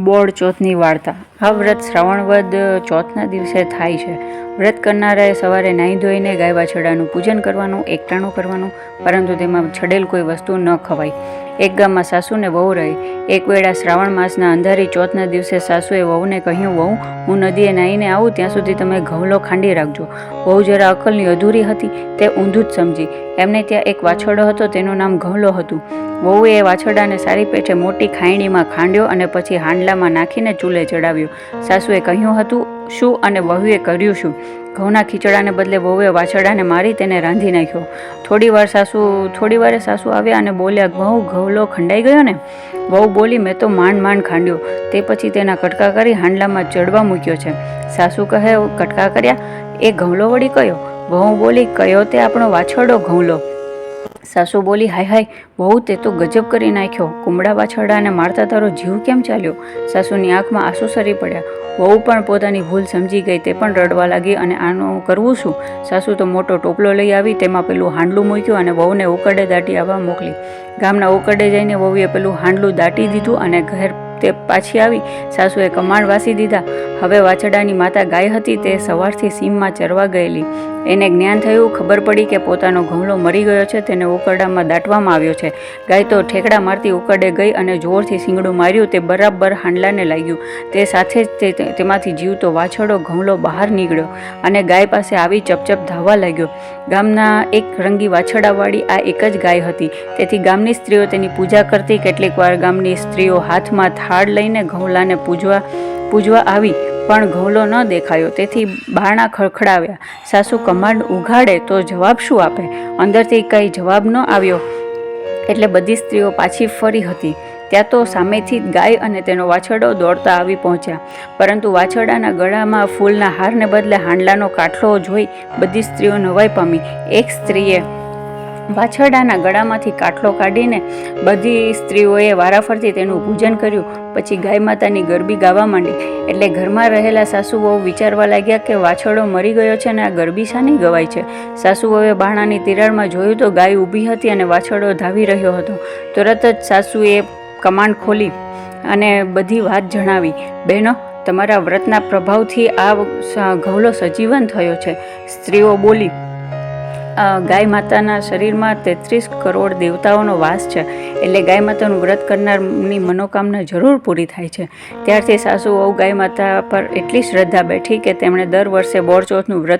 બોળ ચોથની વાર્તા। આ વ્રત શ્રાવણ વદ ચોથના દિવસે થાય છે। વ્રત કરનારાએ સવારે નાહી ધોઈને ગાય વાછરડાનું પૂજન કરવાનું, એકટાણું કરવાનું, પરંતુ તેમાં છડેલ કોઈ વસ્તુ ન ખવાય। એક ગામમાં સાસુ ને વહુ રહે। એક વેળા શ્રાવણ માસના અંધારી ચોથના દિવસે સાસુએ વહુને કહ્યું, વહુ, હું નદીએ નાહીને આવું ત્યાં સુધી તમે ઘઉલો ખાંડી રાખજો। વહુ જરા અકલની અધૂરી હતી, તે ઊંધું જ સમજી। એમને ત્યાં એક વાછરડો હતો, તેનું નામ ઘઉલો હતું। વહુએ એ વાછરડાને સારી પેઠે મોટી ખાયણીમાં ખાંડ્યો અને પછી હાંડલામાં નાખીને ચૂલે ચડાવ્યો। સાસુએ કહ્યું હતું શું અને વહુએ કર્યું શું? ઘઉંના ખીચડાને બદલે વહુએ વાછરડાને મારી તેને રાંધી નાખ્યો। થોડી વારે સાસુ આવ્યા અને બોલ્યા, વહુ, ઘઉલો ખંડાઈ ગયો ને? વહુ બોલી, મેં તો માંડ ખાંડ્યો, તે પછી તેના કટકા કરી હાંડલામાં ચડવા મૂક્યો છે। સાસુ કહે, કટકા કર્યા? એ ઘઉલો વળી કયો? વહુ બોલી, કયો તે આપણો વાછરડો ઘઉલો। સાસુ બોલી, હાય હાય વહુ, તે તો ગજબ કરી નાખ્યો, કુમળા વાછરડાને મારતા તારો જીવ કેમ ચાલ્યો? સાસુની આંખમાં આંસુ સરી પડ્યા। વહુ પણ પોતાની ભૂલ સમજી ગઈ, તે પણ રડવા લાગી અને આનું કરવું શું? સાસુ તો મોટો ટોપલો લઈ આવી, તેમાં પેલું હાંડલું મૂક્યું અને વહુને ઉકરડે દાટી આવવા મોકલી। ગામના ઉકરડે જઈને વહુએ પેલું હાંડલું દાટી દીધું અને ઘેર તે પાછી આવી। સાસુએ કમાણ વાસી દીધા। હવે વાછરડાની માતા ગાય હતી, તે સવારથી સીમમાં ચરવા ગયેલી। એને જ્ઞાન થયું, ખબર પડી કે પોતાનો ઘઉલો મરી ગયો છે, તેને ઉકરડામાં દાટવામાં આવ્યો છે। ગાય તો ઠેકડા મારતી ઉકરડે ગઈ અને જોરથી શીંગડું માર્યું, તે બરાબર હાંડલાને લાગ્યું। તે સાથે જ તેમાંથી જીવતો વાછરડો ઘઉલો બહાર નીકળ્યો અને ગાય પાસે આવી ચપચપ ધાવવા લાગ્યો। ગામના એક રંગી વાછરડાવાળી આ એક જ ગાય હતી, તેથી ગામની સ્ત્રીઓ તેની પૂજા કરતી। કેટલીક વાર ગામની સ્ત્રીઓ હાથમાં થાળ લઈને ઘઉલાને પૂજવા આવી, પણ ઘઉલો ન દેખાયો, તેથી બારણા ખખડાવ્યા। સાસુ કમાન્ડ ઉઘાડે તો જવાબ શું આપે? અંદરથી કંઈ જવાબ ન આવ્યો એટલે બધી સ્ત્રીઓ પાછી ફરી હતી। ત્યાં તો સામેથી ગાય અને તેનો વાછરડો દોડતા આવી પહોંચ્યા, પરંતુ વાછરડાના ગળામાં ફૂલના હારને બદલે હાંડલાનો કાટલો જોઈ બધી સ્ત્રીઓ નવાઈ પામી। એક સ્ત્રીએ વાછરડાના ગળામાંથી કાટલો કાઢીને બધી સ્ત્રીઓએ વારાફરતી તેનું પૂજન કર્યું। પછી ગાય માતાની ગરબી ગાવા માંડી, એટલે ઘરમાં રહેલા સાસુ વહુ વિચારવા લાગ્યા કે વાછરડો મરી ગયો છે અને આ ગરબી શાની ગવાય છે? સાસુ વહુએ બારણાની તિરાડમાં જોયું તો ગાય ઊભી હતી અને વાછરડો ધાવી રહ્યો હતો। તરત જ સાસુએ કમાન ખોલી અને બધી વાત જણાવી। બહેનો, તમારા વ્રતના પ્રભાવથી આ ઘઉલો સજીવન થયો છે। સ્ત્રીઓ બોલી, ગાય માતાના શરીરમાં 33 કરોડ દેવતાઓનો વાસ છે, એટલે ગાય માતાનું વ્રત કરનારની મનોકામના જરૂર પૂરી થાય છે। ત્યારથી સાસુ વહુ ગાય માતા પર એટલી શ્રદ્ધા બેઠી કે તેમણે દર વર્ષે બોળચોથનું વ્રત